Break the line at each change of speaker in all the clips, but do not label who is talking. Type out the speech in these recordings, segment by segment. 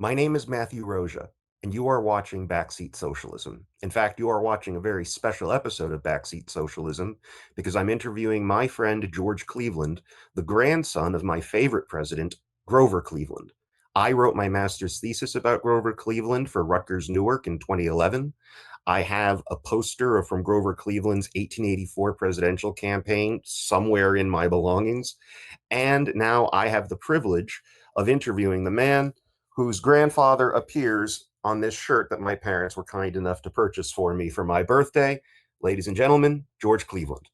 My name is Matthew Rozsa, and you are watching Back Seat Socialism. In fact, you are watching a very special episode of Back Seat Socialism because I'm interviewing my friend George Cleveland, the grandson of my favorite president, Grover Cleveland. I wrote my master's thesis about Grover Cleveland for Rutgers Newark in 2011. I have a poster from Grover Cleveland's 1884 presidential campaign somewhere in my belongings. And now I have the privilege of interviewing the man whose grandfather appears on this shirt that my parents were kind enough to purchase for me for my birthday. Ladies and gentlemen, George Cleveland.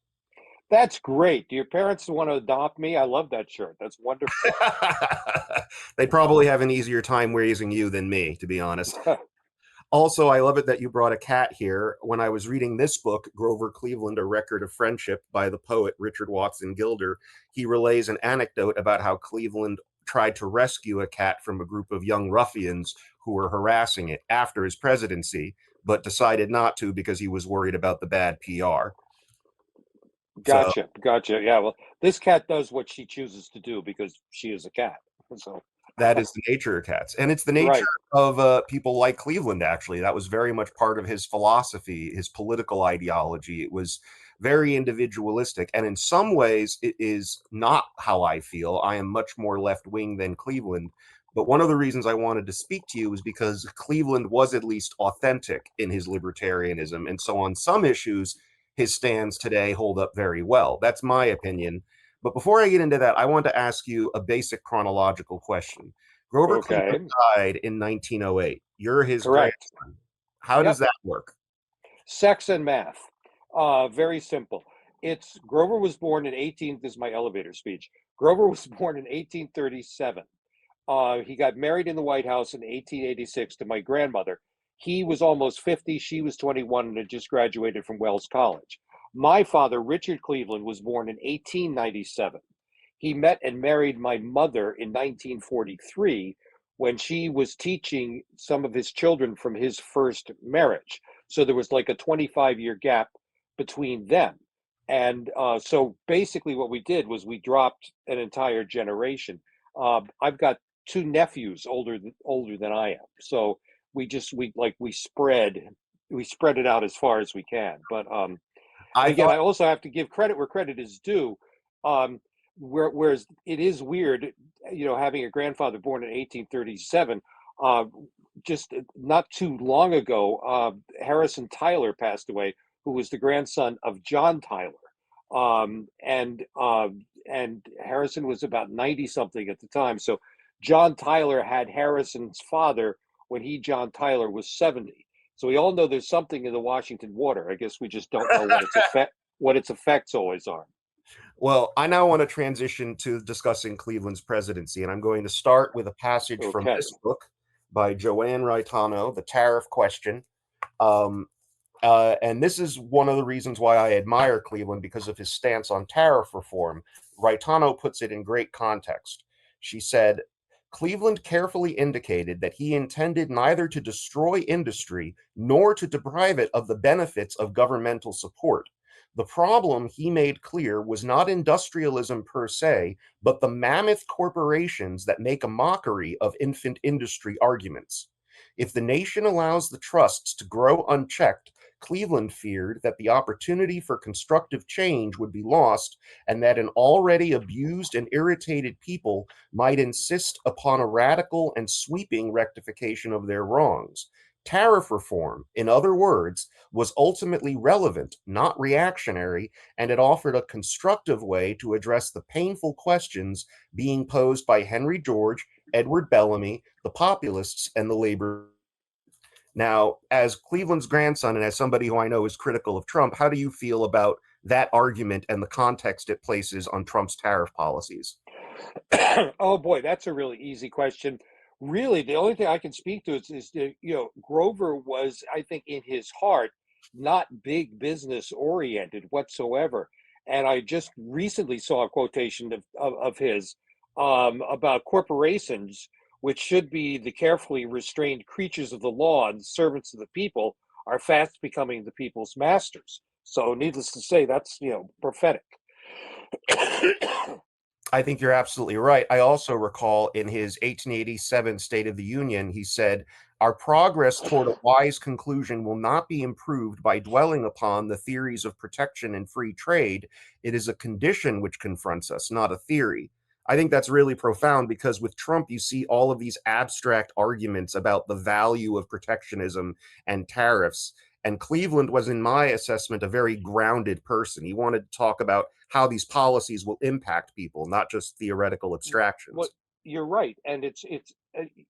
That's great. Do your parents want to adopt me? I love that shirt. That's wonderful.
They probably have an easier time raising you than me, to be honest. Also, I love it that you brought a cat here. When I was reading this book, Grover Cleveland, A Record of Friendship by the poet Richard Watson Gilder, he relays an anecdote about how Cleveland tried to rescue a cat from a group of young ruffians who were harassing it after his presidency, but decided not to because he was worried about the bad PR. So
Gotcha. Yeah, well, this cat does what she chooses to do because she is a cat. So,
that is the nature of cats. And it's the nature
right.
of people like Cleveland, actually. That was very much part of his philosophy, his political ideology. It was very individualistic. And in some ways, it is not how I feel. I am much more left wing than Cleveland. But one of the reasons I wanted to speak to you is because Cleveland was at least authentic in his libertarianism. And so on some issues, his stands today hold up very well. That's my opinion. But before I get into that, I want to ask you a basic chronological question. Grover Cleveland
Okay.
died in 1908. You're his
Correct.
grandson. How does
Yep.
that work?
Sex and math. Very simple. It's Grover was born in 18. This is my elevator speech. Grover was born in 1837. He got married in the White House in 1886 to my grandmother. He was almost 50. She was 21 and had just graduated from Wells College. My father, Richard Cleveland, was born in 1897. He met and married my mother in 1943 when she was teaching some of his children from his first marriage. So there was like a 25-year gap between them. And so basically, what we did was we dropped an entire generation. I've got two nephews older than I am, so we spread it out as far as we can. But and
I
again,
thought,
I also have to give credit where credit is due. Um, whereas it is weird, having a grandfather born in 1837. Uh, just not too long ago, Harrison Tyler passed away, who was the grandson of John Tyler. And Harrison was about 90 something at the time. So John Tyler had Harrison's father when John Tyler, was 70. So we all know there's something in the Washington water. I guess we just don't know what its effects always are.
well, I now want to transition to discussing Cleveland's presidency, and I'm going to start with a passage from
Okay.
this book by Joanne Raitano, The Tariff Question. And this is one of the reasons why I admire Cleveland because of his stance on tariff reform. Raitano puts it in great context. She said, Cleveland carefully indicated that he intended neither to destroy industry nor to deprive it of the benefits of governmental support. The problem, he made clear, was not industrialism per se, but the mammoth corporations that make a mockery of infant industry arguments. If the nation allows the trusts to grow unchecked, Cleveland feared that the opportunity for constructive change would be lost and that an already abused and irritated people might insist upon a radical and sweeping rectification of their wrongs. Tariff reform, in other words, was ultimately relevant, not reactionary, and it offered a constructive way to address the painful questions being posed by Henry George, Edward Bellamy, the populists, and the labor. Now, as Cleveland's grandson and as somebody who I know is critical of Trump, how do you feel about that argument and the context it places on Trump's tariff policies?
Oh boy, that's a really easy question. Really, the only thing I can speak to is that, Grover was, I think, in his heart, not big business oriented whatsoever. And I just recently saw a quotation of his about corporations, which should be the carefully restrained creatures of the law and servants of the people, are fast becoming the people's masters. So, needless to say, that's prophetic.
I think you're absolutely right. I also recall in his 1887 State of the Union, he said, "Our progress toward a wise conclusion will not be improved by dwelling upon the theories of protection and free trade. It is a condition which confronts us, not a theory." I think that's really profound because with Trump, you see all of these abstract arguments about the value of protectionism and tariffs. And Cleveland was, in my assessment, a very grounded person. He wanted to talk about how these policies will impact people, not just theoretical
Well,
abstractions.
you're right, and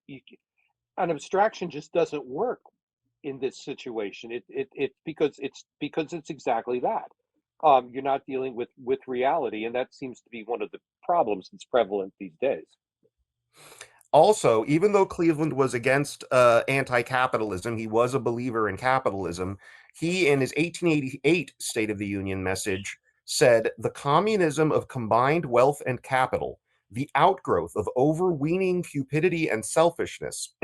you, an abstraction just doesn't work in this situation. It because it's exactly that. You're not dealing with reality, and that seems to be one of the problems that's prevalent these days.
Also, even though Cleveland was against anti-capitalism, he was a believer in capitalism. He, in his 1888 State of the Union message, said, "The communism of combined wealth and capital, the outgrowth of overweening cupidity and selfishness,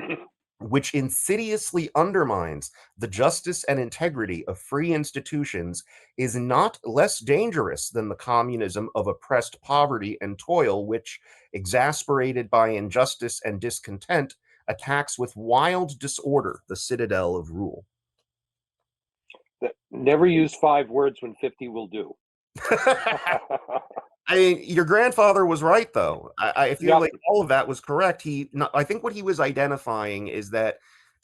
which insidiously undermines the justice and integrity of free institutions, is not less dangerous than the communism of oppressed poverty and toil, which, exasperated by injustice and discontent, attacks with wild disorder the citadel of rule."
That never use 5 words when 50 will do.
I mean, your grandfather was right, though. I feel
Yep,
like all of that was correct. I think what he was identifying is that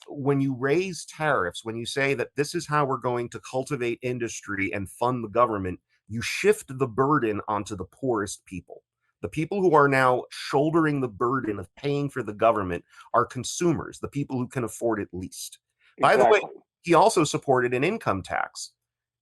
when you raise tariffs, when you say that this is how we're going to cultivate industry and fund the government, you shift the burden onto the poorest people. The people who are now shouldering the burden of paying for the government are consumers, the people who can afford it least. By the way,
exactly.
he also supported an income tax.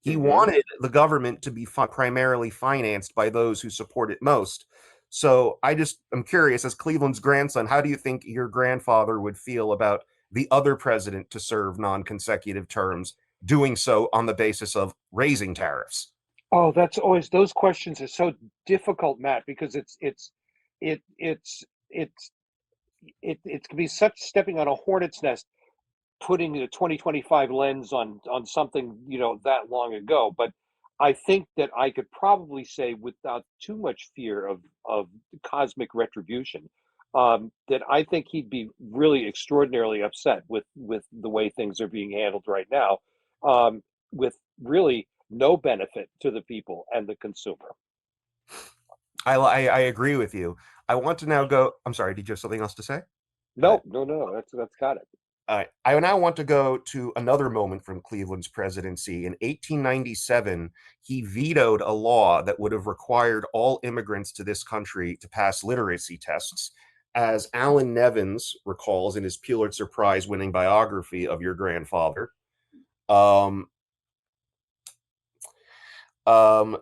He
Hmm.
wanted the government to be primarily financed by those who support it most. So I'm curious, as Cleveland's grandson, how do you think your grandfather would feel about the other president to serve non-consecutive terms doing so on the basis of raising tariffs?
Oh, that's always those questions are so difficult, Matt, because it it's it can be such stepping on a hornet's nest, putting a 2025 lens on something that long ago. But I think that I could probably say without too much fear of cosmic retribution, that I think he'd be really extraordinarily upset with the way things are being handled right now, with really no benefit to the people and the consumer.
I agree with you. I want to now go. I'm sorry. Did you have something else to say? Uh,
No, no, no, no. That's got it.
I now want to go to another moment from Cleveland's presidency. In 1897, he vetoed a law that would have required all immigrants to this country to pass literacy tests. As Alan Nevins recalls in his Pulitzer Prize winning biography of your grandfather, um, um,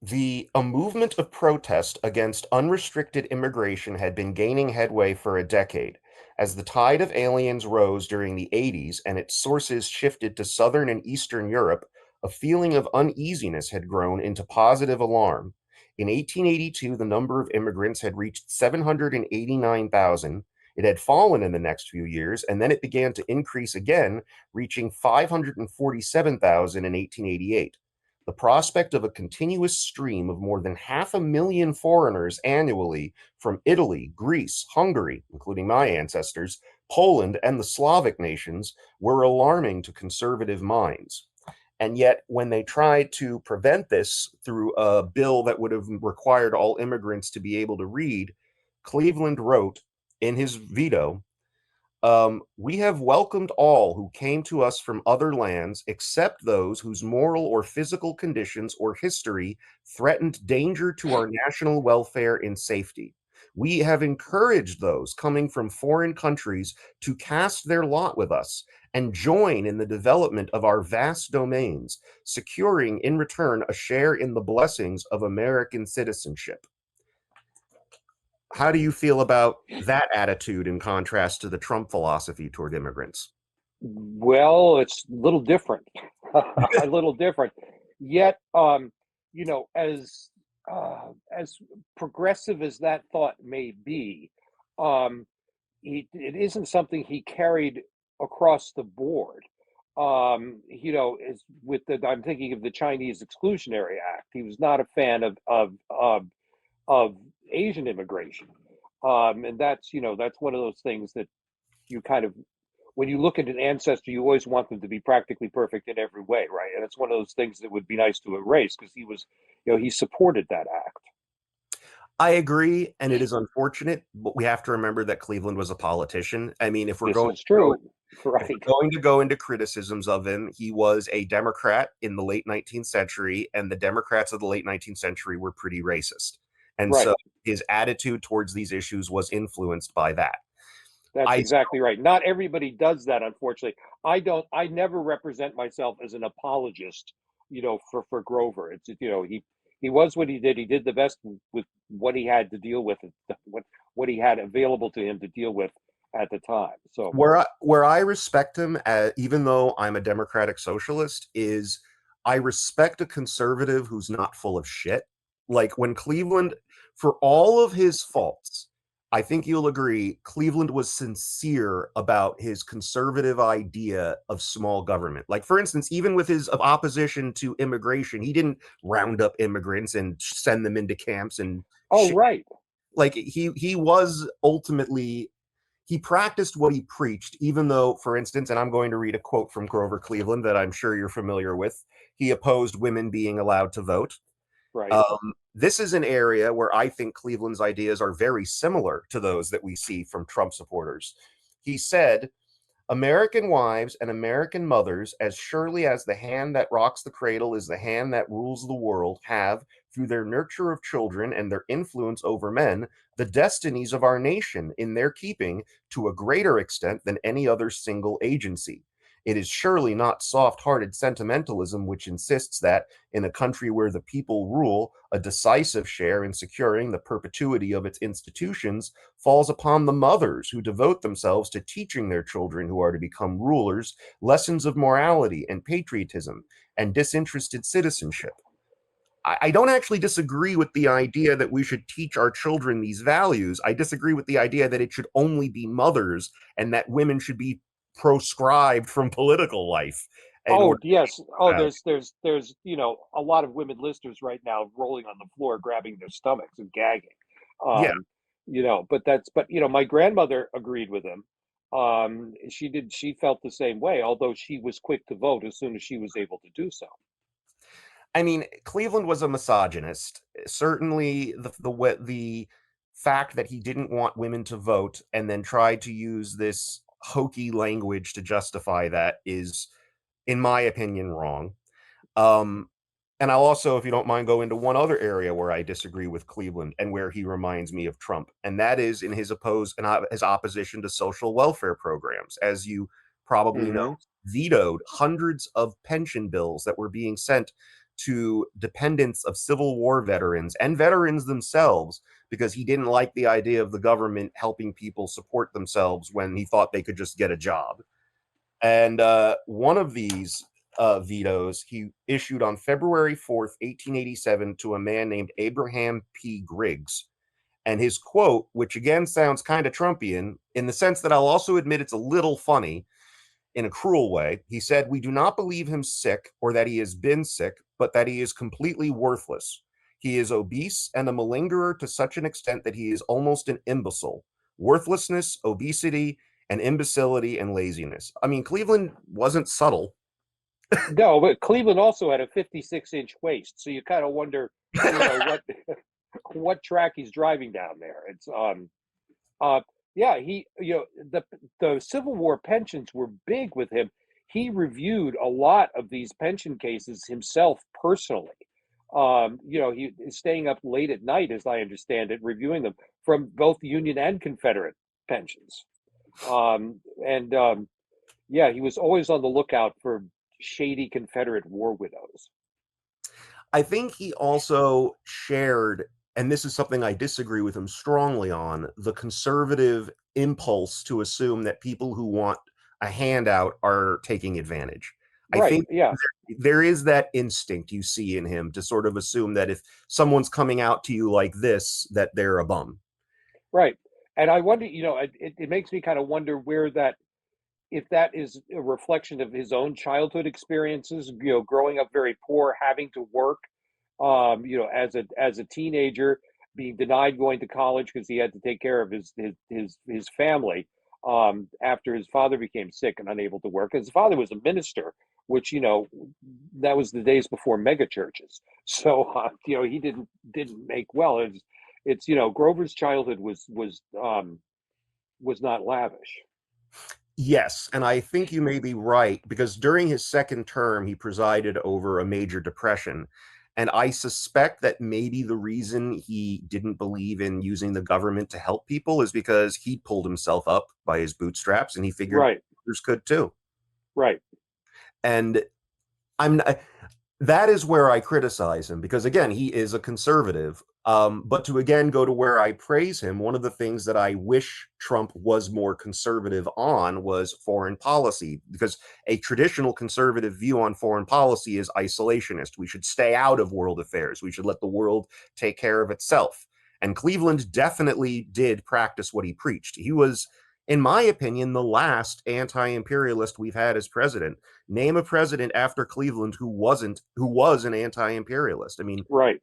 a movement of protest against unrestricted immigration had been gaining headway for a decade. As the tide of aliens rose during the 80s and its sources shifted to Southern and Eastern Europe, a feeling of uneasiness had grown into positive alarm. In 1882, the number of immigrants had reached 789,000. It had fallen in the next few years, and then it began to increase again, reaching 547,000 in 1888. The prospect of a continuous stream of more than 500,000 foreigners annually from Italy, Greece, Hungary, including my ancestors, Poland, and the Slavic nations were alarming to conservative minds. And yet, when they tried to prevent this through a bill that would have required all immigrants to be able to read, Cleveland wrote in his veto, "We have welcomed all who came to us from other lands, except those whose moral or physical conditions or history threatened danger to our national welfare and safety. We have encouraged those coming from foreign countries to cast their lot with us and join in the development of our vast domains, securing in return a share in the blessings of American citizenship." How do you feel about that attitude in contrast to the Trump philosophy toward immigrants?
Well, it's a little different, a little different. Yet, as progressive as that thought may be, um, it isn't something he carried across the board. Is with the I'm thinking of the Chinese Exclusionary Act. He was not a fan of of Asian immigration. And that's, that's one of those things that you kind of, when you look at an ancestor, you always want them to be practically perfect in every way, right? And it's one of those things that would be nice to erase because he was, he supported that act.
I agree, and it is unfortunate, but we have to remember that Cleveland was a politician. I mean, if we're
This
going
is
to go,
true,
if
right?
we're going to go into criticisms of him, he was a Democrat in the late 19th century, and the Democrats of the late 19th century were pretty racist. And
Right.
so his attitude towards these issues was influenced by that.
That's
I
exactly right. Not everybody does that, unfortunately. I never represent myself as an apologist, for Grover. It's, he was what he did. He did the best with what he had to deal with, what he had available to him to deal with at the time. So,
where I respect him, even though I'm a democratic socialist, is I respect a conservative who's not full of shit. Like when Cleveland, for all of his faults, I think you'll agree, Cleveland was sincere about his conservative idea of small government. Like, for instance, even with his opposition to immigration, he didn't round up immigrants and send them into camps and
oh,
shit.
right.
Like he was ultimately, he practiced what he preached, even though, for instance, and I'm going to read a quote from Grover Cleveland that I'm sure you're familiar with, he opposed women being allowed to vote.
Right.
This is an area where I think Cleveland's ideas are very similar to those that we see from Trump supporters. He said, American wives and American mothers, as surely as the hand that rocks the cradle is the hand that rules the world, have, through their nurture of children and their influence over men, the destinies of our nation in their keeping to a greater extent than any other single agency. It is surely not soft hearted sentimentalism which insists that, in a country where the people rule, a decisive share in securing the perpetuity of its institutions falls upon the mothers who devote themselves to teaching their children who are to become rulers lessons of morality and patriotism and disinterested citizenship. I don't actually disagree with the idea that we should teach our children these values. I disagree with the idea that it should only be mothers and that women should be proscribed from political life in
Oh,
order
yes. Oh,
to.
there's, a lot of women listeners right now rolling on the floor, grabbing their stomachs and gagging.
Yeah.
Um, but my grandmother agreed with him. She felt the same way, although she was quick to vote as soon as she was able to do so.
I mean, Cleveland was a misogynist. Certainly, the fact that he didn't want women to vote and then tried to use this hokey language to justify that is, in my opinion, wrong. Um, and I'll also, if you don't mind, go into one other area where I disagree with Cleveland and where he reminds me of Trump, and that is in his opposition to social welfare programs. As you probably know,
Hmm.
vetoed hundreds of pension bills that were being sent to dependents of Civil War veterans and veterans themselves because he didn't like the idea of the government helping people support themselves when he thought they could just get a job. And one of these vetoes he issued on February 4th, 1887, to a man named Abraham P. Griggs. And his quote, which again sounds kind of Trumpian, in the sense that I'll also admit it's a little funny in a cruel way, he said, "We do not believe him sick or that he has been sick, but that he is completely worthless. He is obese and a malingerer to such an extent that he is almost an imbecile. Worthlessness, obesity, and imbecility and laziness." I mean, Cleveland wasn't subtle.
No, but Cleveland also had a 56-inch waist, so you kind of wonder, what what track he's driving down there. It's Uh, yeah, the Civil War pensions were big with him. He reviewed a lot of these pension cases himself personally. He is staying up late at night, as I understand it, reviewing them from both Union and Confederate pensions. And Yeah, he was always on the lookout for shady Confederate war widows.
I think he also shared, and this is something I disagree with him strongly on, the conservative impulse to assume that people who want a handout are taking advantage. I
Right.
think
Yeah.
there is that instinct you see in him to sort of assume that if someone's coming out to you like this, that they're a bum.
Right. And I wonder, it makes me kind of wonder where that if that is a reflection of his own childhood experiences, growing up very poor, having to work, as a teenager, being denied going to college because he had to take care of his family after his father became sick and unable to work. His father was a minister, which that was the days before mega churches. So he didn't make well. It's Grover's childhood was not lavish.
Yes, and I think you may be right because during his second term, he presided over a major depression. And I suspect that maybe the reason he didn't believe in using the government to help people is because he pulled himself up by his bootstraps and he figured
Right,
others could too.
right.
And I'm that is where I criticize him because again, he is a conservative. But to again go to where I praise him, one of the things that I wish Trump was more conservative on was foreign policy, because a traditional conservative view on foreign policy is isolationist. We should stay out of world affairs. We should let the world take care of itself. And Cleveland definitely did practice what he preached. He was, in my opinion, the last anti-imperialist we've had as president. Name a president after Cleveland who was an anti-imperialist. I mean,
Right.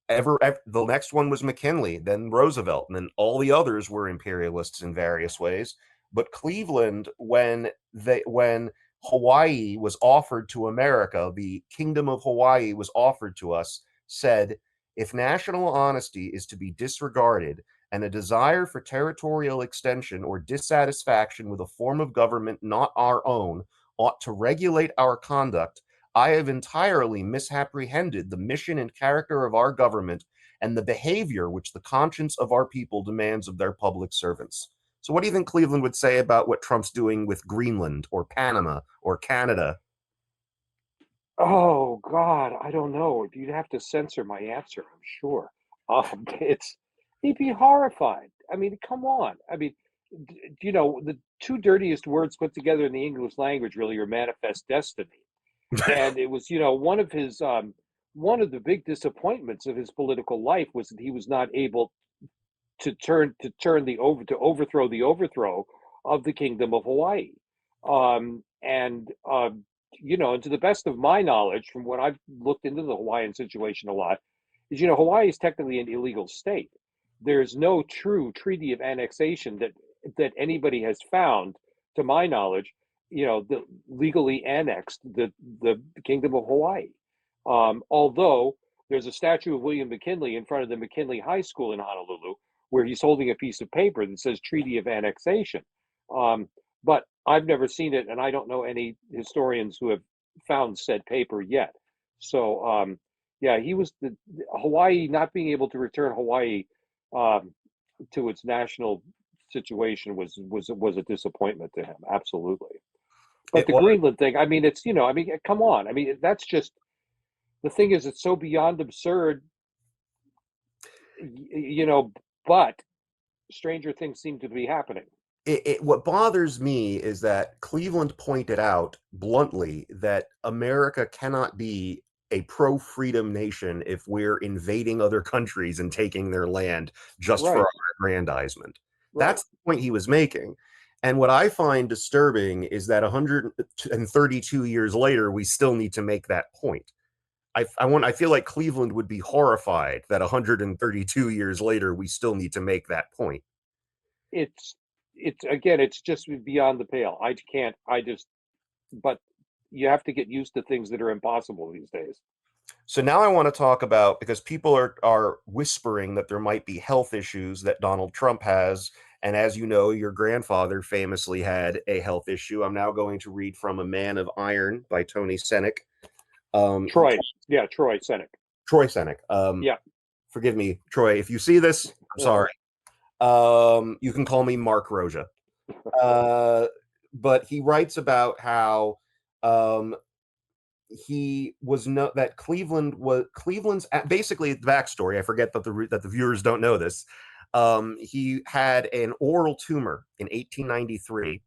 ever the next one was McKinley, then Roosevelt, and then all the others were imperialists in various ways. But Cleveland, when Hawaii was offered to America, the Kingdom of Hawaii was offered to us, said, if national honesty is to be disregarded and a desire for territorial extension or dissatisfaction with a form of government not our own ought to regulate our conduct, I have entirely misapprehended the mission and character of our government and the behavior which the conscience of our people demands of their public servants. So, what do you think Cleveland would say about what Trump's doing with Greenland or Panama or Canada?
Oh God, I don't know. You'd have to censor my answer, I'm sure. It's He'd be horrified. I mean, come on. I mean, the two dirtiest words put together in the English language really are manifest destiny. And it was, one of the big disappointments of his political life was that he was not able to overthrow the overthrow of the Kingdom of Hawaii. And and to the best of my knowledge, from what I've looked into the Hawaiian situation a lot, is Hawaii is technically an illegal state. There's no true treaty of annexation that anybody has found, to my knowledge, that legally annexed the Kingdom of Hawaii. Although there's a statue of William McKinley in front of the McKinley High School in Honolulu, where he's holding a piece of paper that says Treaty of Annexation. But I've never seen it, and I don't know any historians who have found said paper yet. So, yeah, he was Hawaii not being able to return Hawaii um, to its national situation was a disappointment to him, absolutely. But
It
the
was.
Greenland thing, I mean, come on, I mean, that's just the thing is, it's so beyond absurd, but stranger things seem to be happening.
What bothers me is that Cleveland pointed out bluntly that America cannot be a pro-freedom nation if we're invading other countries and taking their land just for
Right,
our aggrandizement.
right.
That's the point he was making. And what I find disturbing is that 132 years later, we still need to make that point. I feel like Cleveland would be horrified that 132 years later, we still need to make that point.
It's it's again, it's just beyond the pale. I can't. I just. But you have to get used to things that are impossible these days.
So now I want to talk about, because people are whispering that there might be health issues that Donald Trump has. And as you know, your grandfather famously had a health issue. I'm now going to read from A Man of Iron by Tony Senek. He
Troy, yeah, Troy Senek.
Troy Senek.
Yeah.
Forgive me, Troy, if you see this, I'm sorry. You can call me Mark Roja. But he writes about how um, he was no that Cleveland's basically the backstory. I forget that the viewers don't know this. He had an oral tumor in 1893,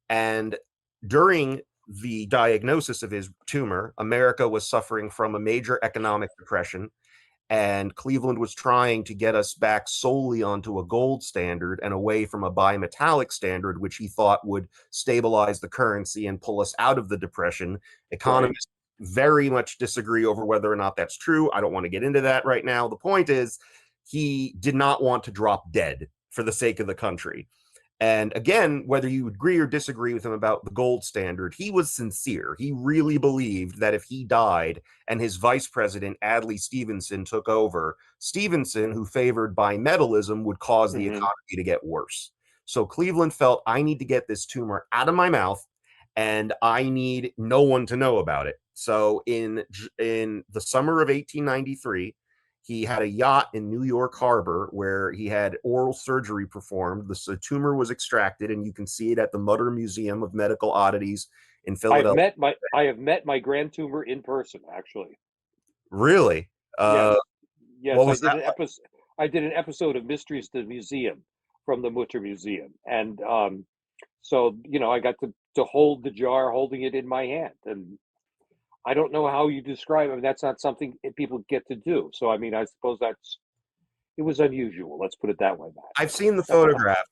and during the diagnosis of his tumor, America was suffering from a major economic depression, and Cleveland was trying to get us back solely onto a gold standard and away from a bimetallic standard, which he thought would stabilize the currency and pull us out of the depression.
Right.
Economists very much disagree over whether or not that's true. I don't want to get into that right now. The point is, he did not want to drop dead for the sake of the country. And again, whether you agree or disagree with him about the gold standard, he was sincere. He really believed that if he died and his vice president, Adlai Stevenson, took over, Stevenson, who favored bimetallism, would cause the
Hmm.
economy to get worse. So Cleveland felt, I need to get this tumor out of my mouth and I need no one to know about it. So in the summer of 1893, he had a yacht in New York Harbor where he had oral surgery performed. The tumor was extracted, and you can see it at the Mutter Museum of Medical Oddities in Philadelphia.
I have met my grand tumor in person, actually.
Really?
Yes,
What
yes,
was that like?
I did an episode of Mysteries to the Museum from the Mutter Museum, and so I got to hold the jar, holding it in my hand, and I don't know how you describe it. I mean, that's not something people get to do. So I mean, I suppose it was unusual. Let's put it that way,
I've seen the
Matt.
photograph.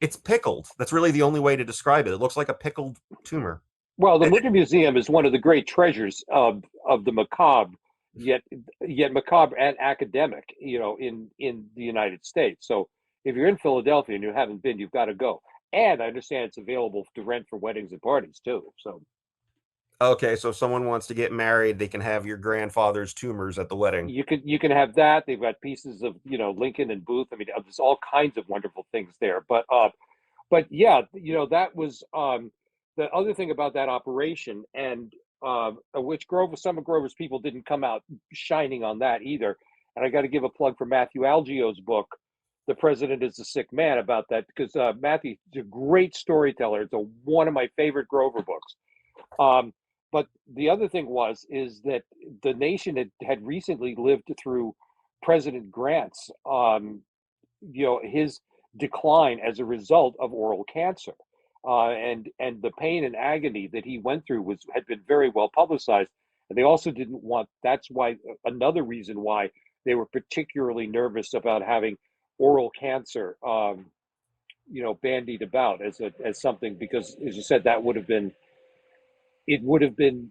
It's pickled. That's really the only way to describe it. It looks like a pickled tumor.
Well, the Mutter Museum is one of the great treasures of the macabre, yet macabre and academic, in the United States. So if you're in Philadelphia and you haven't been, you've got to go. And I understand it's available to rent for weddings and parties too. So
Okay, so if someone wants to get married, they can have your grandfather's tumors at the wedding.
you can have that. They've got pieces of Lincoln and Booth. I mean, there's all kinds of wonderful things there. But yeah, that was the other thing about that operation, and which some of Grover's people didn't come out shining on that either. And I got to give a plug for Matthew Algio's book, "The President Is a Sick Man," about that, because Matthew's a great storyteller. It's one of my favorite Grover books. Um, but the other thing is that the nation had recently lived through President Grant's his decline as a result of oral cancer, and the pain and agony that he went through had been very well publicized, and they also didn't want. That's why another reason why they were particularly nervous about having oral cancer, bandied about as something, because, as you said, that would have been it would have been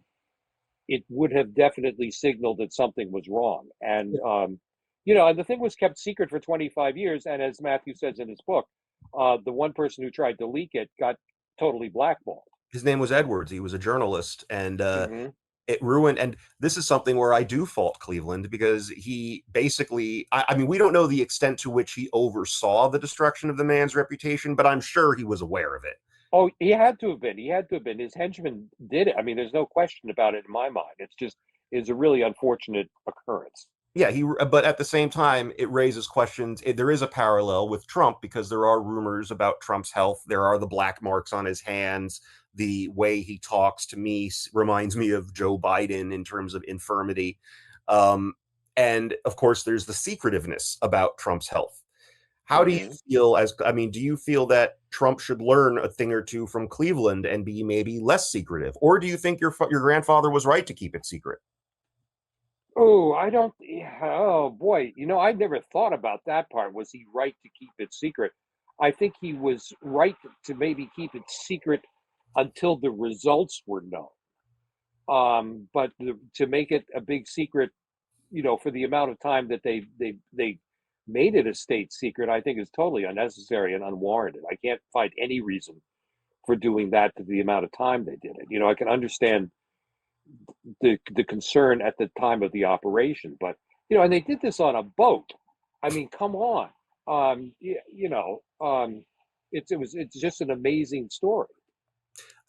it would have definitely signaled that something was wrong. And the thing was kept secret for 25 years. And as Matthew says in his book, the one person who tried to leak it got totally blackballed.
His name was Edwards. He was a journalist, and
Hmm.
it ruined. And this is something where I do fault Cleveland, because he basically, I mean, we don't know the extent to which he oversaw the destruction of the man's reputation, but I'm sure he was aware of it.
Oh, he had to have been. He had to have been. His henchmen did it. I mean, there's no question about it in my mind. It's a really unfortunate occurrence.
Yeah, but at the same time, it raises questions. There is a parallel with Trump, because there are rumors about Trump's health. There are the black marks on his hands. The way he talks to me reminds me of Joe Biden in terms of infirmity. Um, and of course, there's the secretiveness about Trump's health. How do you
Hmm.
feel I mean, do you feel that Trump should learn a thing or two from Cleveland and be maybe less secretive? Or do you think your grandfather was right to keep it secret?
Oh, I don't. Yeah, oh boy, I never thought about that part. Was he right to keep it secret? I think he was right to maybe keep it secret until the results were known. But to make it a big secret, for the amount of time that they made it a state secret, I think is totally unnecessary and unwarranted. I can't find any reason for doing that to the amount of time they did it. I can understand the concern at the time of the operation, but and they did this on a boat. I mean, come on. It's just an amazing story.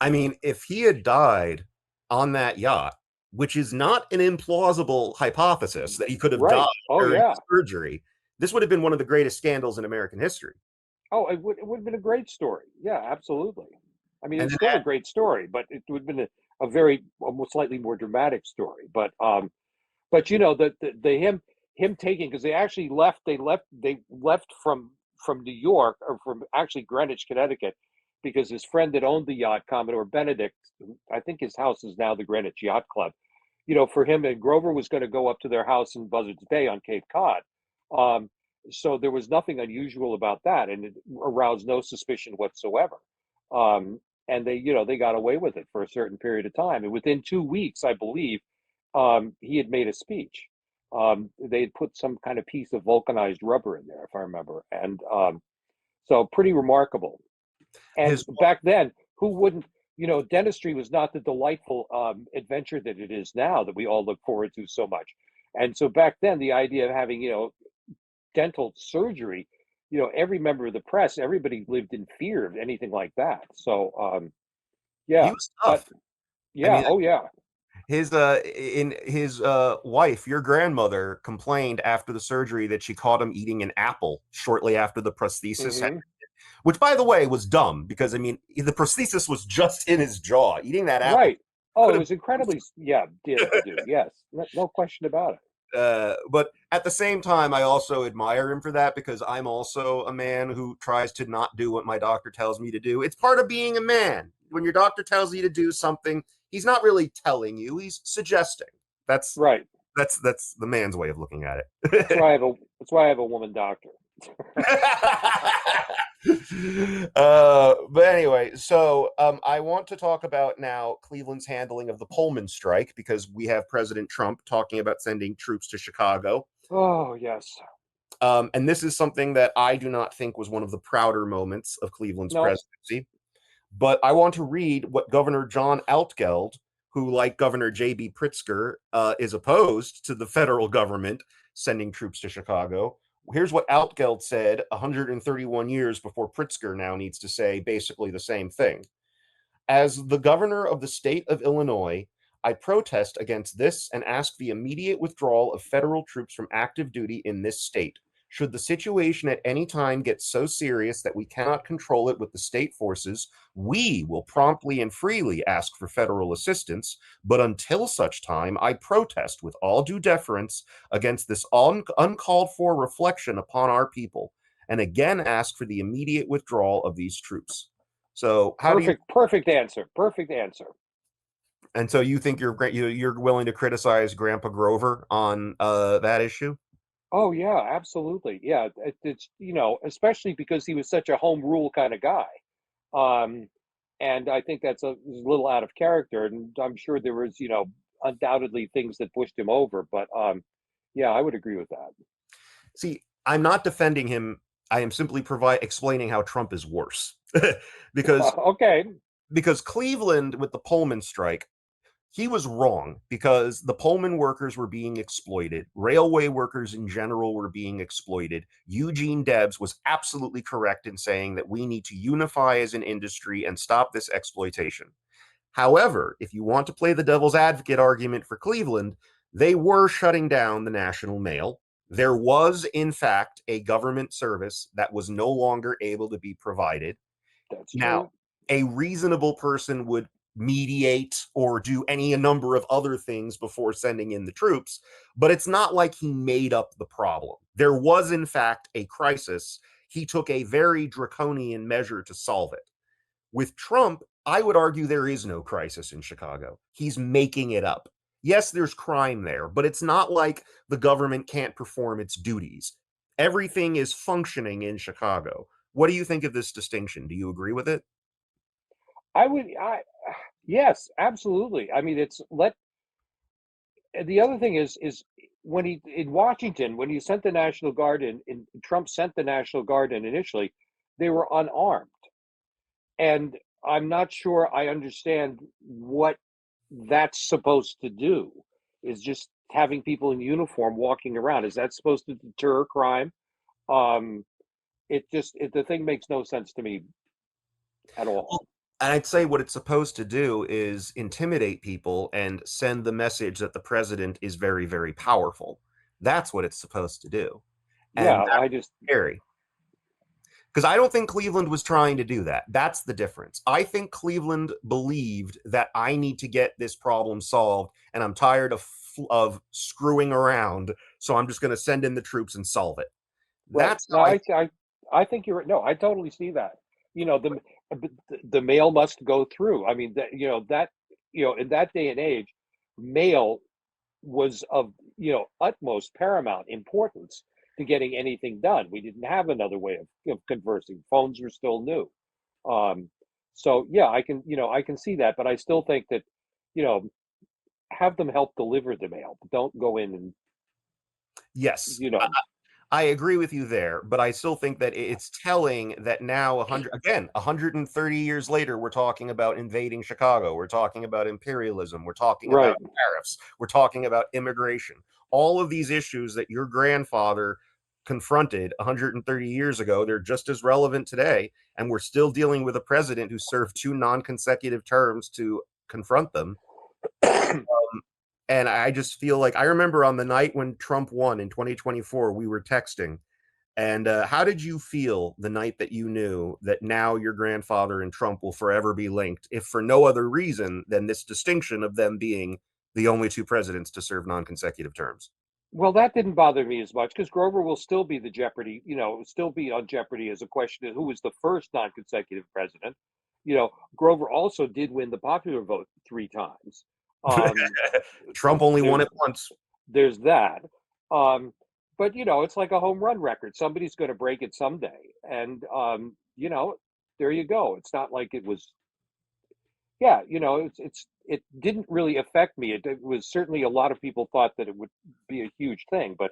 I mean, if he had died on that yacht, which is not an implausible hypothesis that he could have died
Right. Oh
during
yeah.
his surgery, this would have been one of the greatest scandals in American history.
Oh, it would have been a great story. Yeah, absolutely. I mean,
And
it's
then
still a great story, but it would have been a very almost slightly more dramatic story. But the him taking, because they left from New York, or from actually Greenwich, Connecticut, because his friend that owned the yacht, Commodore Benedict, I think his house is now the Greenwich Yacht Club. For him, and Grover was going to go up to their house in Buzzards Bay on Cape Cod. Um, so there was nothing unusual about that, and it aroused no suspicion whatsoever. Um, and they got away with it for a certain period of time. And within 2 weeks, I believe, he had made a speech. They had put some kind of piece of vulcanized rubber in there, if I remember, and so pretty remarkable. And
His
back then, who wouldn't? Dentistry was not the delightful adventure that it is now, that we all look forward to so much. And so back then, the idea of having dental surgery, every member of the press, everybody lived in fear of anything like that. So
he
yeah,
was
but
tough. I
yeah,
mean,
oh yeah.
his wife, your grandmother, complained after the surgery that she caught him eating an apple shortly after the prosthesis,
Hmm.
which, by the way, was dumb because I mean the prosthesis was just in his jaw. Eating that apple
Right. Oh,
could
it
have.
was incredibly, yeah, dim to do. Yes, no question about it.
But at the same time, I also admire him for that because I'm also a man who tries to not do what my doctor tells me to do. It's part of being a man. When your doctor tells you to do something, he's not really telling you; he's suggesting. That's
Right.
that's the man's way of looking at
That's
it.
why I have a that's why I have a woman doctor.
But anyway, so I want to talk about now Cleveland's handling of the Pullman strike because we have President Trump talking about sending troops to Chicago.
Oh yes.
And this is something that I do not think was one of the prouder moments of Cleveland's
No.
presidency. But I want to read what Governor John Altgeld, who, like Governor J.B. Pritzker, is opposed to the federal government sending troops to Chicago. Here's what Altgeld said 131 years before Pritzker now needs to say basically the same thing. As the governor of the state of Illinois, I protest against this and ask the immediate withdrawal of federal troops from active duty in this state. Should the situation at any time get so serious that we cannot control it with the state forces, we will promptly and freely ask for federal assistance. But until such time, I protest with all due deference against this uncalled for reflection upon our people, and again ask for the immediate withdrawal of these troops. So, how do you
Perfect answer. Perfect answer.
And so you think you're willing to criticize Grandpa Grover on that issue?
Oh yeah, absolutely. Yeah, it's especially because he was such a home rule kind of guy. Um, and I think that's a little out of character, and I'm sure there was, undoubtedly things that pushed him over, but yeah, I would agree with that.
See, I'm not defending him. I am simply provide explaining how Trump is worse. because
Okay,
because Cleveland with the Pullman strike, he was wrong because the Pullman workers were being exploited. Railway workers in general were being exploited. Eugene Debs was absolutely correct in saying that we need to unify as an industry and stop this exploitation. However, if you want to play the devil's advocate argument for Cleveland, they were shutting down the national mail. There was, in fact, a government service that was no longer able to be provided.
that's
Now,
true.
a reasonable person would mediate or do any a number of other things before sending in the troops, but it's not like he made up the problem. There was, in fact, a crisis. He took a very draconian measure to solve it. With Trump, I would argue there is no crisis in Chicago. He's making it up. Yes, there's crime there, but it's not like the government can't perform its duties. Everything is functioning in Chicago. What do you think of this distinction? Do you agree with it?
I would, yes, absolutely. I mean, it's let the other thing is when he in Washington, when he sent the National Guard in Trump sent the National Guard in initially, they were unarmed. And I'm not sure I understand what that's supposed to do. Is just having people in uniform walking around. Is that supposed to deter crime? Um, the thing makes no sense to me at all.
Well, and I'd say what it's supposed to do is intimidate people and send the message that the president is very, very powerful. That's what it's supposed to do. And
Yeah,
that's scary. Because I don't think Cleveland was trying to do that. That's the difference. I think Cleveland believed that I need to get this problem solved, and I'm tired of screwing around, so I'm just going to send in the troops and solve it.
right.
That's
No,
how I think.
I think you're right. No, I totally see that. You know, the mail must go through. I mean, that in that day and age, mail was of utmost paramount importance to getting anything done. We didn't have another way of conversing. Phones were still new. Um, So yeah, I can see that, but I still think that, you know, have them help deliver the mail. Don't go in and,
Yes,
you know,
I agree with you there, but I still think that it's telling that now 130 years later, we're talking about invading Chicago. We're talking about imperialism. We're talking about
right.
tariffs. We're talking about immigration. All of these issues that your grandfather confronted 130 years ago, they're just as relevant today. And we're still dealing with a president who served two non-consecutive terms to confront them. And I just feel like I remember on the night when Trump won in 2024, we were texting. And how did you feel the night that you knew that now your grandfather and Trump will forever be linked, if for no other reason than this distinction of them being the only two presidents to serve non-consecutive terms?
Well, that didn't bother me as much because Grover will still be the Jeopardy, still be on Jeopardy as a question of who was the first non-consecutive president. Grover also did win the popular vote 3 times. Um,
Trump only won
there's
it once.
there's that. Um, but it's like a home run record. Somebody's going to break it someday, and there you go. It's not like it was. Yeah, it didn't really affect me. It was certainly a lot of people thought that it would be a huge thing, but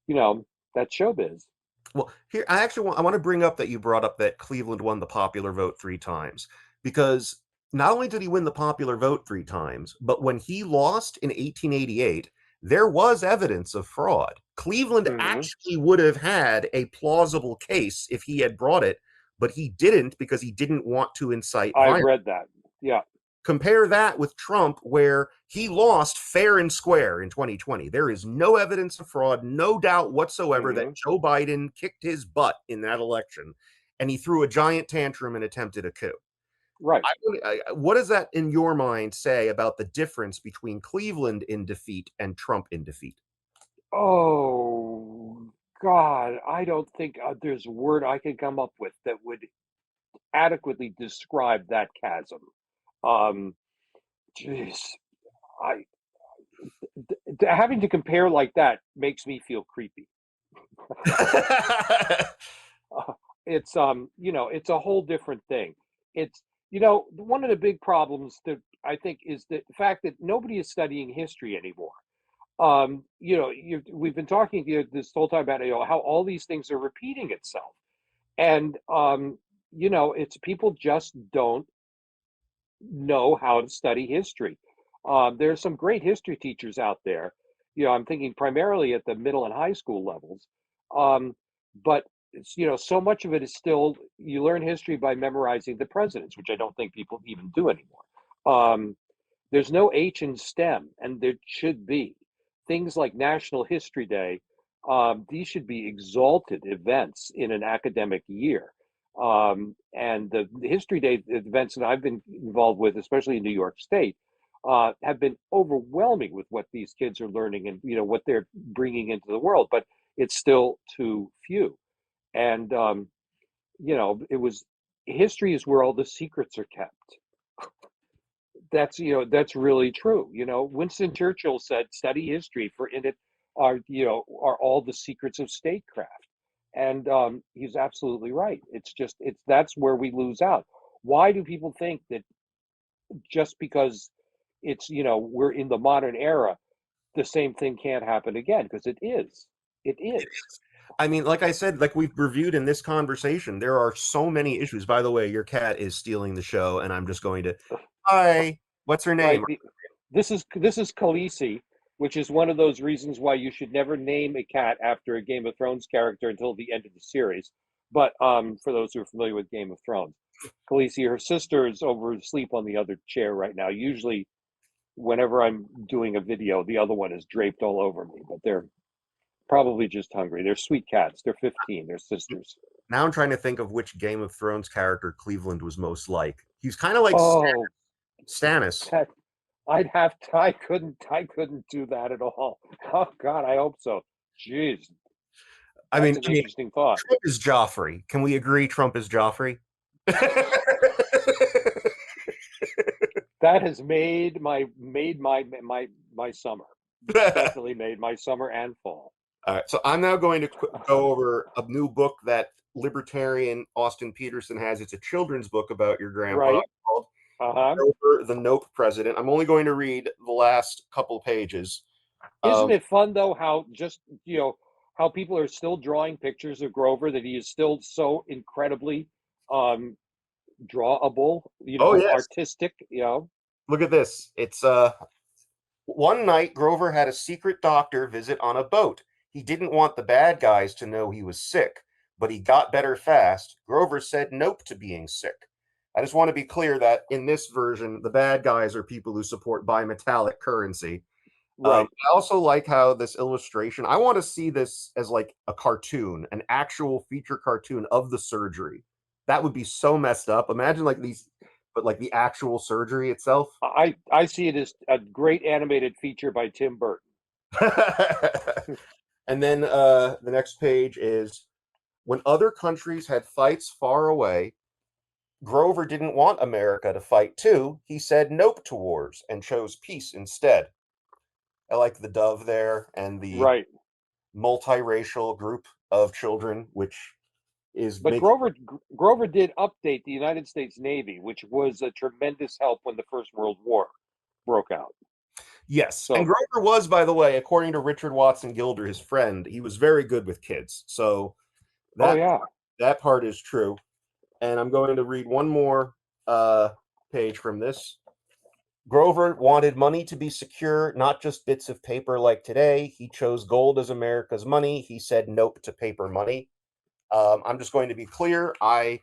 you know, that's showbiz.
Well, here I want to bring up that you brought up that Cleveland won the popular vote 3 times because not only did he win the popular vote 3 times, but when he lost in 1888, there was evidence of fraud. Cleveland
Hmm.
actually would have had a plausible case if he had brought it, but he didn't because he didn't want to incite
I've
violence.
read that. Yeah.
Compare that with Trump, where he lost fair and square in 2020. There is no evidence of fraud, no doubt whatsoever that
Hmm.
Joe Biden kicked his butt in that election, and he threw a giant tantrum and attempted a coup.
Right.
What does that, in your mind, say about the difference between Cleveland in defeat and Trump in defeat?
Oh God, I don't think there's a word I can come up with that would adequately describe that chasm. Um, Jeez, I having to compare like that makes me feel creepy. Uh, it's a whole different thing. It's, one of the big problems that I think is the fact that nobody is studying history anymore. We've been talking this whole time about how all these things are repeating itself, and it's people just don't know how to study history. There's some great history teachers out there. I'm thinking primarily at the middle and high school levels. But so much of it is still you learn history by memorizing the presidents, which I don't think people even do anymore. There's no H in STEM, and there should be. Things like National History Day, these should be exalted events in an academic year. And the History Day events that I've been involved with, especially in New York State, have been overwhelming with what these kids are learning and what they're bringing into the world. But it's still too few. And it was history is where all the secrets are kept. That's really true. Winston Churchill said, "Study history, for in it are all the secrets of statecraft." And he's absolutely right. It's that's where we lose out. Why do people think that just because it's we're in the modern era, the same thing can't happen again? Because it is. It is.
I mean, like I said, like we've reviewed in this conversation, there are so many issues. By the way, your cat is stealing the show, and I'm just going to, hi, what's her name?
Right. This is Khaleesi, which is one of those reasons why you should never name a cat after a Game of Thrones character until the end of the series. But for those who are familiar with Game of Thrones, Khaleesi, her sister is over asleep on the other chair right now. Usually, whenever I'm doing a video, the other one is draped all over me, but they're probably just hungry. They're sweet cats. They're 15. They're sisters.
Now I'm trying to think of which Game of Thrones character Cleveland was most like. He's kind of like
Oh,
Stannis.
that I couldn't do that at all. Oh God, I hope so. Jeez, that's an
I mean,
interesting thought.
Trump is Joffrey. Can we agree Trump is Joffrey?
That has made my summer. Definitely made my summer and fall.
All right, so I'm now going to go over a new book that libertarian Austin Peterson has. It's a children's book about your grandpa
Right.
called
Uh-huh.
Grover the Nope President. I'm only going to read the last couple pages.
Isn't it fun though how just, how people are still drawing pictures of Grover, that he is still so incredibly um drawable,
Oh yes,
artistic,
look at this. It's one night Grover had a secret doctor visit on a boat. He didn't want the bad guys to know he was sick, but he got better fast. Grover said nope to being sick. I just want to be clear that in this version, the bad guys are people who support bimetallic currency.
Right.
I also like how this illustration, I want to see this as like a cartoon, an actual feature cartoon of the surgery. That would be so messed up. Imagine like these, but like the actual surgery itself.
I see it as a great animated feature by Tim Burton.
And then the next page is when other countries had fights far away, Grover didn't want America to fight too. He said nope to wars and chose peace instead. I like the dove there and the
Right.
multiracial group of children, which is
But
making.
Grover did update the United States Navy, which was a tremendous help when the First World War broke out.
Yes. And
So,
Grover was, by the way, according to Richard Watson Gilder, his friend, he was very good with kids. So
oh
that
yeah.
that part is true. And I'm going to read one more uh, page from this. Grover wanted money to be secure, not just bits of paper like today. He chose gold as America's money. He said nope to paper money. I'm just going to be clear. I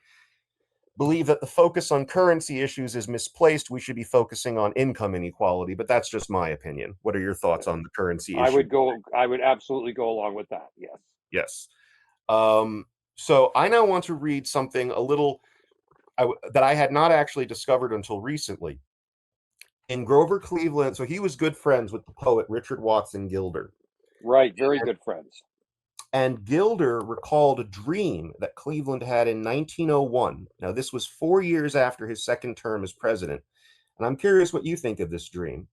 believe that the focus on currency issues is misplaced. We should be focusing on income inequality, but that's just my opinion. What are your thoughts on the currency issue?
I would absolutely go along with that. Yes.
Yes. So I now want to read something a little that I had not actually discovered until recently. In Grover Cleveland, so he was good friends with the poet Richard Watson Gilder.
Right. Very good friends.
And Gilder recalled a dream that Cleveland had in 1901. Now, this was 4 years after his second term as president. And I'm curious what you think of this dream.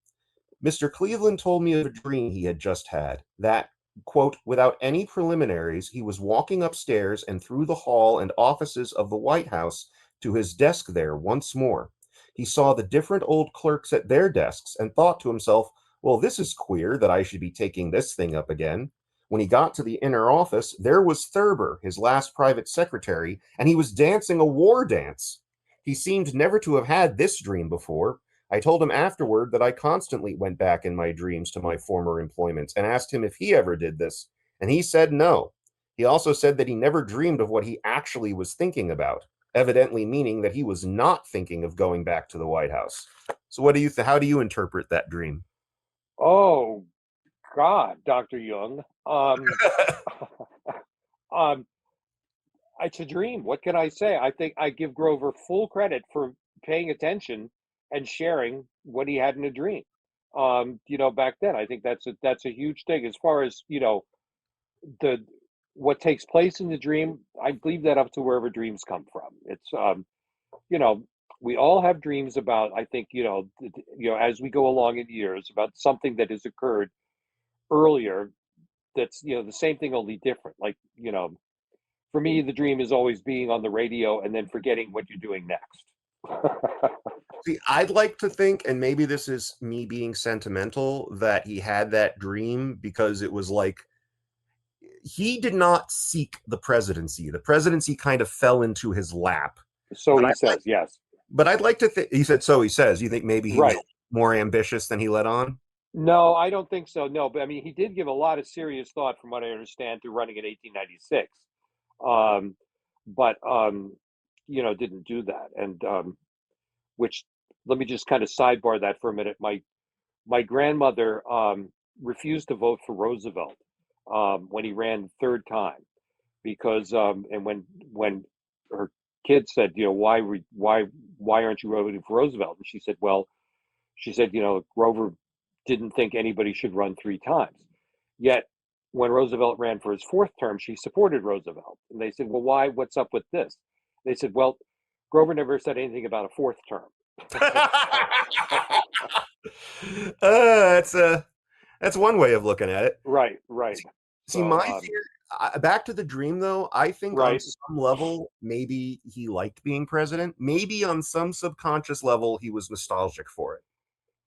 Mr. Cleveland told me of a dream he had just had that, quote, without any preliminaries, he was walking upstairs and through the hall and offices of the White House to his desk there once more. He saw the different old clerks at their desks and thought to himself, well, this is queer that I should be taking this thing up again. When he got to the inner office, there was Thurber, his last private secretary, and he was dancing a war dance. He seemed never to have had this dream before. I told him afterward that I constantly went back in my dreams to my former employments and asked him if he ever did this, and he said no. He also said that he never dreamed of what he actually was thinking about, evidently meaning that he was not thinking of going back to the White House. So what do you how do you interpret that dream?
Oh God, Dr. Jung. Um, it's a dream. What can I say? I think I give Grover full credit for paying attention and sharing what he had in a dream. Back then, I think that's a huge thing. As far as the what takes place in the dream, I leave that up to wherever dreams come from. It's you know, we all have dreams about. I think as we go along in years about something that has occurred earlier. That's the same thing, only different. Like for me, the dream is always being on the radio and then forgetting what you're doing next.
See, I'd like to think, and maybe this is me being sentimental, that he had that dream because it was like he did not seek the presidency. The presidency kind of fell into his lap.
So
But
he
I like,
says, yes.
but I'd like to think. He said so. He says. You think maybe he was
Right.
more ambitious than he let on?
No, I don't think so. No, but I mean, he did give a lot of serious thought, from what I understand, to running in 1896. Um, but didn't do that. And which let me just kind of sidebar that for a minute. My grandmother refused to vote for Roosevelt when he ran the third time because and when her kids said, why aren't you voting for Roosevelt? And she said, well, Grover didn't think anybody should run three times. Yet when Roosevelt ran for his fourth term, she supported Roosevelt. And they said, well, why? What's up with this? They said, well, Grover never said anything about a fourth term.
that's one way of looking at it.
Right, right.
See,
So,
my theory. Back to the dream, though, I think on
Right.
some level, maybe he liked being president. Maybe on some subconscious level, he was nostalgic for it.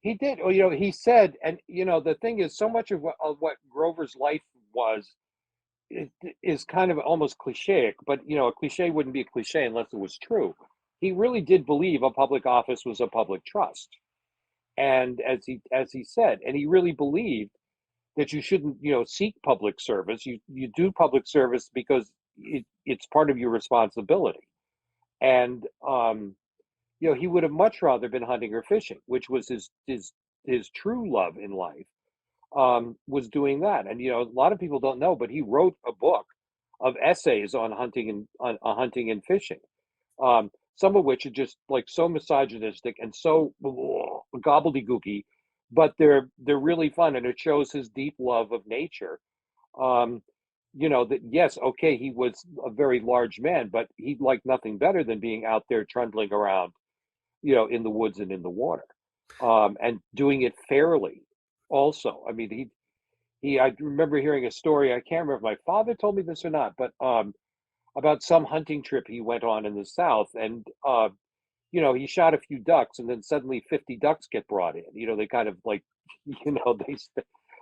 He did. Well, you know, he said, and you know, the thing is, so much of what Grover's life was it is kind of almost cliche, but you know, a cliche wouldn't be a cliche unless it was true. He really did believe a public office was a public trust, and as he said, and he really believed that you shouldn't, you know, seek public service. You do public service because it's part of your responsibility. And you know, he would have much rather been hunting or fishing, which was his true love in life. Was doing that. And you know, a lot of people don't know, but he wrote a book of essays on hunting and fishing. Some of which are just like so misogynistic and so gobbledygooky, but they're really fun, and it shows his deep love of nature. Um, you know that yes, okay, he was a very large man, but he liked nothing better than being out there trundling around, you know, in the woods and in the water, and doing it fairly. Also, I mean, I remember hearing a story. I can't remember if my father told me this or not, but about some hunting trip he went on in the South, and you know, he shot a few ducks, and then suddenly 50 ducks get brought in. You know, they kind of like, you know,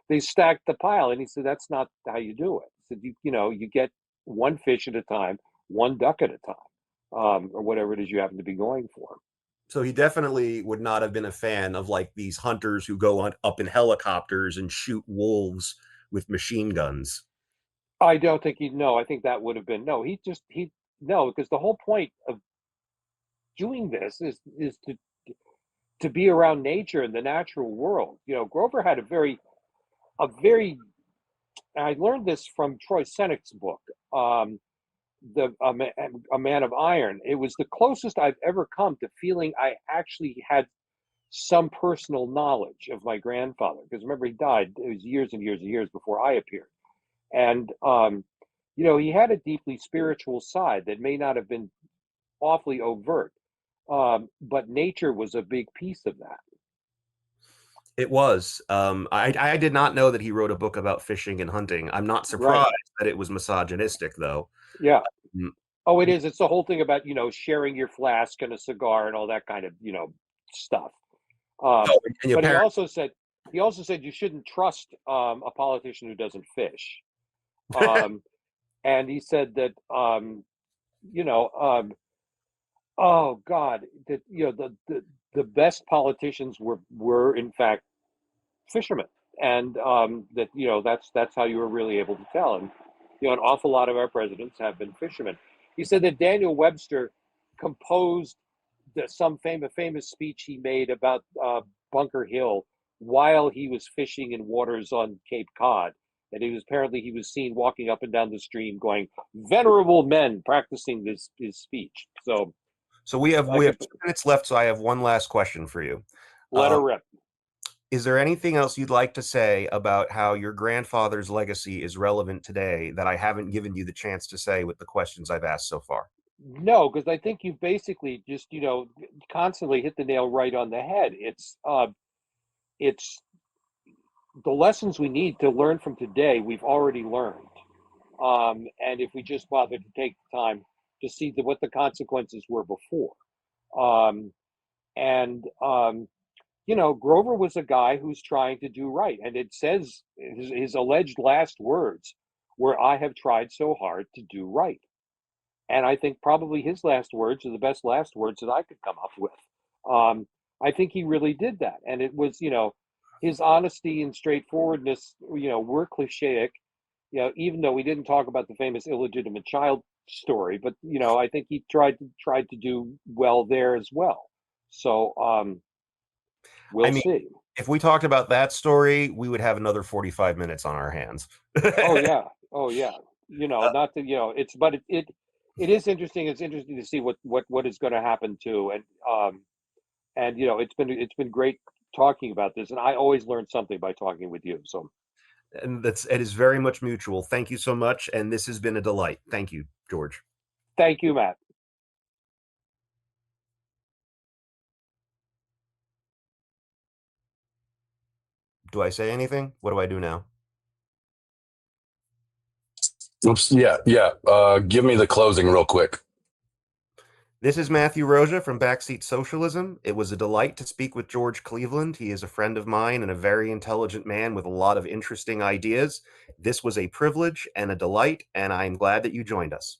they stacked the pile, and he said that's not how you do it. He said you know, you get one fish at a time, one duck at a time, or whatever it is you happen to be going for.
So he definitely would not have been a fan of like these hunters who go up in helicopters and shoot wolves with machine guns.
I don't think he'd know. I think that would have been no. He no, because the whole point of doing this is to be around nature and the natural world. You know, Grover had a very I learned this from Troy Seneck's book, the a Man of Iron. It was the closest I've ever come to feeling I actually had some personal knowledge of my grandfather. Because remember, he died. It was years and years and years before I appeared, and you know, he had a deeply spiritual side that may not have been awfully overt, but nature was a big piece of that.
It was. I did not know that he wrote a book about fishing and hunting. I'm not
Right.
surprised that it was misogynistic, though.
Yeah.
Mm.
Oh, it is. It's the whole thing about, you know, sharing your flask and a cigar and all that kind of, you know, stuff. Um,
Oh, and your
but
parents.
he also said you shouldn't trust a politician who doesn't fish. Um, and he said that you know, oh God, that you know the best politicians were in fact fishermen, and that you know that's how you were really able to tell. And you know, an awful lot of our presidents have been fishermen. He said that Daniel Webster composed some famous speech he made about Bunker Hill while he was fishing in waters on Cape Cod. And he was seen walking up and down the stream, going, "Venerable men practicing this his speech." So
So
I
we have
could
2 minutes left. So I have one last question for you.
let
Um,
her rip.
is there anything else you'd like to say about how your grandfather's legacy is relevant today that I haven't given you the chance to say with the questions I've asked so far?
No, because I think you've basically just, you know, constantly hit the nail right on the head. It's the lessons we need to learn from today, we've already learned. And if we just bother to take the time to see what the consequences were before. Um, and you know, Grover was a guy who's trying to do right. And it says his alleged last words were, "I have tried so hard to do right." And I think probably his last words are the best last words that I could come up with. Um, I think he really did that, and it was, you know, his honesty and straightforwardness. You know, were clichéic. You know, even though we didn't talk about the famous illegitimate child story, but you know, I think he tried to do well there as well. So
I
we'll
mean,
see.
if we talked about that story, we would have another 45 minutes on our hands.
Oh yeah, oh yeah. You know,
Uh,
not that you know, it's but it is interesting. It's interesting to see what is going to happen too, and you know, it's been great talking about this, and I always learn something by talking with you. So
and it is very much mutual. Thank you so much, and this has been a delight. Thank you, George.
thank you, Matt.
Do I say anything? What do I do now?
Oops. Yeah. Yeah. Give me the closing real quick.
This is Matthew Rozsa from Back Seat Socialism. It was a delight to speak with George Cleveland. He is a friend of mine and a very intelligent man with a lot of interesting ideas. This was a privilege and a delight, and I'm glad that you joined us.